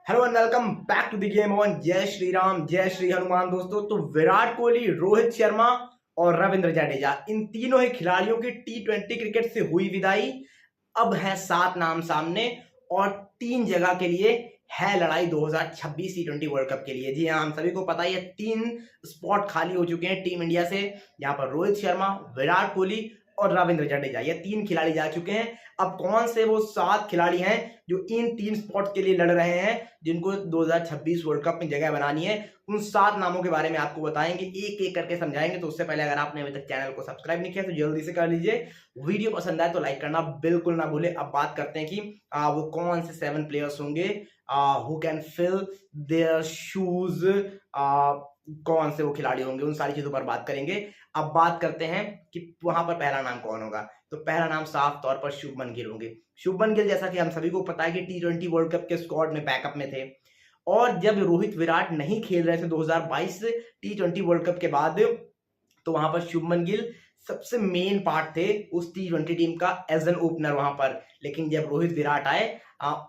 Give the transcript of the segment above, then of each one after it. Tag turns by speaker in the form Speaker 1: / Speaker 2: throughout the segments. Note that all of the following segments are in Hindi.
Speaker 1: Hello and welcome back to the game on. जय श्री राम, जय श्री हनुमान। दोस्तों, तो विराट कोहली, रोहित शर्मा और रविंद्र जडेजा, इन तीनों ही खिलाड़ियों की T20 क्रिकेट से हुई विदाई। अब है 7 नाम सामने और 3 जगह के लिए है लड़ाई 2026 T20 वर्ल्ड कप के लिए। जी हाँ, हम सभी को पता ही है 3 स्पॉट खाली हो चुके हैं टीम इंडिया से। यहाँ पर रोहित शर्मा, विराट कोहली और रविंद्र जडेजा, ये 3 खिलाड़ी जा चुके हैं। अब कौन से वो 7 खिलाड़ी हैं जो इन 3 स्पॉट के लिए लड़ रहे हैं, जिनको 2026 वर्ल्ड कप में जगह बनानी है, उन 7 नामों के बारे में आपको बताएंगे, एक एक करके समझाएंगे। तो उससे पहले अगर आपने अभी तक चैनल को सब्सक्राइब नहीं किया तो जल्दी से कर लीजिए। वीडियो पसंद आए तो लाइक करना बिल्कुल ना भूले। अब बात करते हैं कि वो कौन से 7 प्लेयर्स होंगे who can fill their shoes, कौन से वो खिलाड़ी होंगे, उन सारी चीजों पर बात करेंगे। अब बात करते हैं कि वहां पर पहला नाम कौन होगा। तो पहला नाम साफ तौर पर शुभमन गिल होंगे। शुभमन गिल, जैसा कि हम सभी को पता है कि T20 वर्ल्ड कप के स्क्वाड में बैकअप में थे, और जब रोहित विराट नहीं खेल रहे थे 2022 T20 वर्ल्ड कप के बाद, तो वहां पर शुभमन गिल सबसे मेन पार्ट थे उस T20 टीम का एज एन ओपनर वहां पर। लेकिन जब रोहित विराट आए,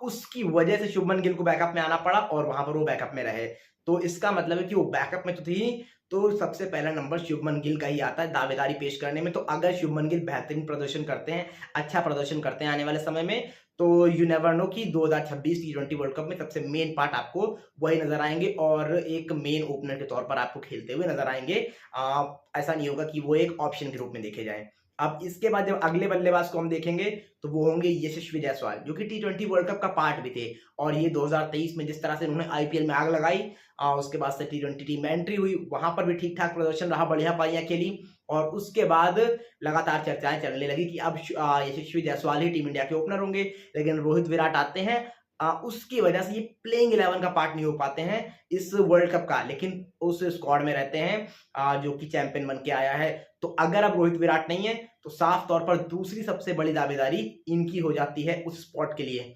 Speaker 1: उसकी वजह से शुभमन गिल को बैकअप में आना पड़ा और वहां पर वो बैकअप में रहे। तो इसका मतलब है कि वो बैकअप में तो थी, तो सबसे पहला नंबर शुभमन गिल का ही आता है दावेदारी पेश करने में। तो अगर शुभमन गिल बेहतरीन प्रदर्शन करते हैं, अच्छा प्रदर्शन करते हैं आने वाले समय में, तो यू नेवर नो कि 2026 T20 वर्ल्ड कप में सबसे मेन पार्ट आपको वही नजर आएंगे और एक मेन ओपनर के तौर पर आपको खेलते हुए नजर आएंगे। ऐसा नहीं होगा कि वो एक ऑप्शन के रूप में देखे जाए। अब इसके बाद जब अगले बल्लेबाज को हम देखेंगे तो वो होंगे यशस्वी जायसवाल, जो कि T20 वर्ल्ड कप का पार्ट भी थे। और ये 2023 में जिस तरह से उन्होंने आईपीएल में आग लगाई, उसके बाद से T20 टीम में एंट्री हुई, वहां पर भी ठीक ठाक प्रदर्शन रहा, बढ़िया पारियां खेली। और उसके बाद लगातार चर्चाएं चलने लगी कि अब यशस्वी जायसवाल ही टीम इंडिया के ओपनर होंगे। लेकिन रोहित विराट आते हैं, उसकी वजह से ये प्लेइंग 11 का पार्ट नहीं हो पाते हैं इस वर्ल्ड कप का, लेकिन उस स्क्वाड में रहते हैं जो कि चैंपियन बन के आया है। तो अगर अब रोहित विराट नहीं है तो साफ तौर पर दूसरी सबसे बड़ी दावेदारी इनकी हो जाती है उस स्पॉट के लिए।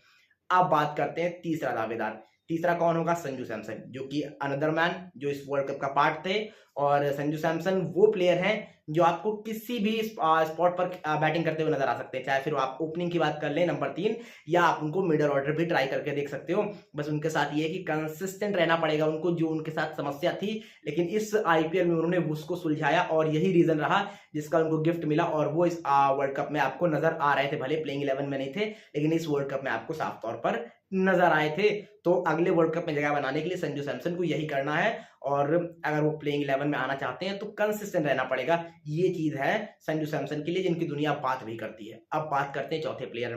Speaker 1: अब बात करते हैं तीसरा दावेदार। तीसरा कौन होगा? संजू सैमसन, जो कि अनदर मैन, जो इस वर्ल्ड कप का पार्ट थे। और संजू सैमसन वो प्लेयर हैं जो आपको किसी भी स्पॉट पर बैटिंग करते हुए नजर आ सकते हैं, चाहे फिर आप ओपनिंग की बात कर लें नंबर 3, या आप उनको मिडल ऑर्डर भी ट्राई करके देख सकते हो। बस उनके साथ ये है कि कंसिस्टेंट रहना पड़ेगा उनको, जो उनके साथ समस्या थी। लेकिन इस आईपीएल में उन्होंने उसको सुलझाया और यही रीजन रहा जिसका उनको गिफ्ट मिला, और वो इस वर्ल्ड कप में आपको नजर आ रहे थे। भले प्लेइंग 11 में नहीं थे, लेकिन इस वर्ल्ड कप में आपको साफ तौर पर नजर आए थे। तो अगले वर्ल्ड कप में जगह बनाने के लिए संजू सैमसन को यही करना है, और अगर वो प्लेइंग 11 में आना चाहते हैं तो कंसिस्टेंट रहना पड़ेगा। ये चीज है संजू सैमसन के लिए, जिनकी दुनिया बात भी करती है। अब बात करते हैं चौथे प्लेयर।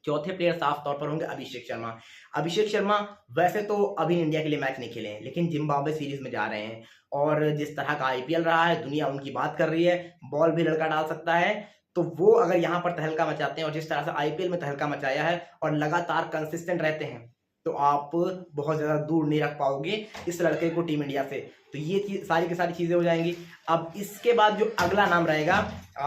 Speaker 1: चौथे प्लेयर साफ तौर पर होंगे अभिषेक शर्मा। अभिषेक शर्मा वैसे तो अभी इंडिया के लिए मैच नहीं खेले हैं, लेकिन जिम्बाब्वे सीरीज में जा रहे हैं, और जिस तरह का आईपीएल रहा है, दुनिया उनकी बात कर रही है। बॉल भी लड़का डाल सकता है, तो वो अगर यहाँ पर तहलका मचाते हैं और जिस तरह से आईपीएल में तहलका मचाया है और लगातार कंसिस्टेंट रहते हैं, तो आप बहुत ज्यादा दूर नहीं रख पाओगे इस लड़के को टीम इंडिया से। तो ये चीज, सारी की सारी चीजें हो जाएंगी। अब इसके बाद जो अगला नाम रहेगा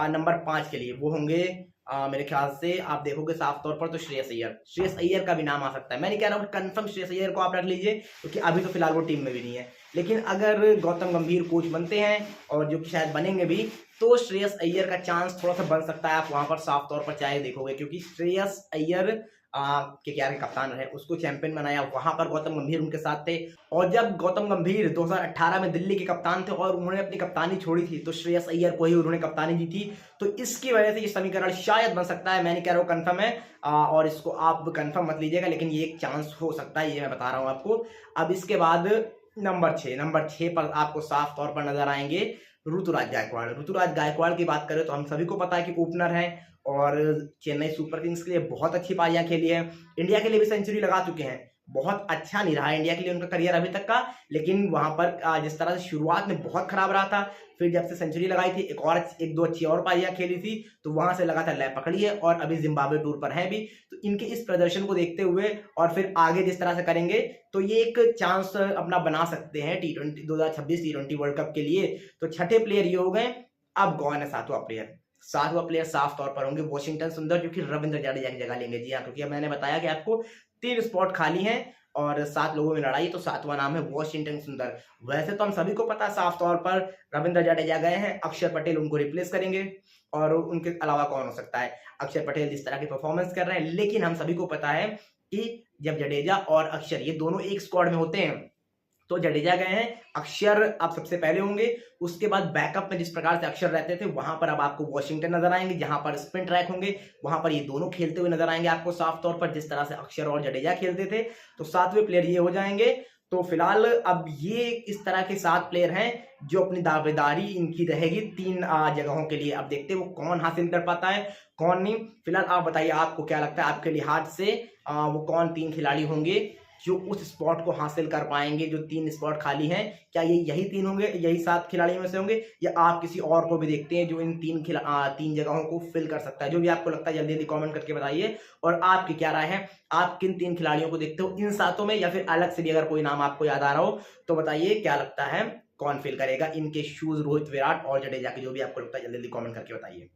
Speaker 1: नंबर 5 के लिए, वो होंगे मेरे ख्याल से आप देखोगे साफ तौर पर तो श्रेयस अय्यर। श्रेयस अय्यर का भी नाम आ सकता है। मैं नहीं कह रहा हूँ कंफर्म श्रेयस अय्यर को आप रख लीजिए, क्योंकि अभी तो फिलहाल वो टीम में भी नहीं है। लेकिन अगर गौतम गंभीर कोच बनते हैं, और जो कि शायद बनेंगे भी, तो श्रेयस अय्यर का चांस थोड़ा सा बन सकता है। आप वहां पर साफ तौर पर चाहे देखोगे, क्योंकि श्रेयस अय्यर केकेआर के कप्तान रहे, उसको चैंपियन बनाया, वहां पर गौतम गंभीर उनके साथ थे। और जब गौतम गंभीर 2018 में दिल्ली के कप्तान थे और उन्होंने अपनी कप्तानी छोड़ी थी, तो श्रेयस अय्यर को ही उन्होंने कप्तानी दी थी। तो इसकी वजह से ये समीकरण शायद बन सकता है। मैं नहीं कह रहा हूँ कंफर्म है, और इसको आप कंफर्म मत लीजिएगा, लेकिन ये एक चांस हो सकता है, ये मैं बता रहा हूँ आपको। अब इसके बाद नंबर 6 पर आपको साफ तौर पर नजर आएंगे ऋतुराज गायकवाड़। ऋतुराज गायकवाड़ की बात करें तो हम सभी को पता है कि ओपनर है, और चेन्नई सुपर किंग्स के लिए बहुत अच्छी पारियां खेली है। इंडिया के लिए भी सेंचुरी लगा चुके हैं। बहुत अच्छा नहीं रहा इंडिया के लिए उनका करियर अभी तक का, लेकिन वहां पर जिस तरह से शुरुआत में बहुत खराब रहा था, फिर जब से सेंचुरी लगाई थी, एक दो अच्छी और पारियां खेली थी, तो वहां से लगातार लय पकड़ी है, और अभी जिम्बाब्वे टूर पर है भी। तो इनके इस प्रदर्शन को देखते हुए और फिर आगे जिस तरह से करेंगे, तो ये एक चांस अपना बना सकते हैं T20 2026 T20 वर्ल्ड कप के लिए। तो छठे प्लेयर ये हो गए। अब कौन है सातवां प्लेयर? सातवां प्लेयर साफ तौर पर होंगे वॉशिंगटन सुंदर, जो कि रविंद्र जडेजा की जगह लेंगे। जी हाँ, क्योंकि अब मैंने बताया कि आपको 3 स्पॉट खाली हैं और 7 लोगों में लड़ाई, तो 7वां नाम है वॉशिंगटन सुंदर। वैसे तो हम सभी को पता है साफ तौर पर रविंद्र जडेजा गए हैं, अक्षर पटेल उनको रिप्लेस करेंगे, और उनके अलावा कौन हो सकता है? अक्षर पटेल जिस तरह की परफॉर्मेंस कर रहे हैं, लेकिन हम सभी को पता है कि जब जडेजा और अक्षर ये दोनों एक स्क्वाड में होते हैं तो जडेजा गए हैं, अक्षर अब सबसे पहले होंगे, उसके बाद बैकअप में जिस प्रकार से अक्षर रहते थे वहां पर अब आपको वॉशिंगटन नजर आएंगे, जहां पर स्पिन ट्रैक होंगे वहां पर ये दोनों खेलते हुए नजर आएंगे आपको साफ तौर पर, जिस तरह से अक्षर और जडेजा खेलते थे। तो 7वें प्लेयर ये हो जाएंगे। तो फिलहाल अब ये इस तरह के 7 प्लेयर हैं जो अपनी दावेदारी इनकी रहेगी 3 जगहों के लिए। अब देखते हैं वो कौन हासिल कर पाता है कौन नहीं। फिलहाल आप बताइए आपको क्या लगता है, आपके लिहाज से वो कौन 3 खिलाड़ी होंगे जो उस स्पॉट को हासिल कर पाएंगे, जो 3 स्पॉट खाली हैं, क्या ये यही 3 होंगे, यही 7 खिलाड़ियों में से होंगे, या आप किसी और को भी देखते हैं जो इन 3 जगहों को फिल कर सकता है? जो भी आपको लगता है जल्दी जल्दी कमेंट करके बताइए। और आपकी क्या राय है, आप किन 3 खिलाड़ियों को देखते हो इन 7 में, या फिर अलग से भी अगर कोई नाम आपको याद आ रहा हो तो बताइए क्या लगता है कौन फिल करेगा इनके शूज रोहित, विराट और जडेजा के? जो भी आपको लगता है जल्दी जल्दी कमेंट करके बताइए।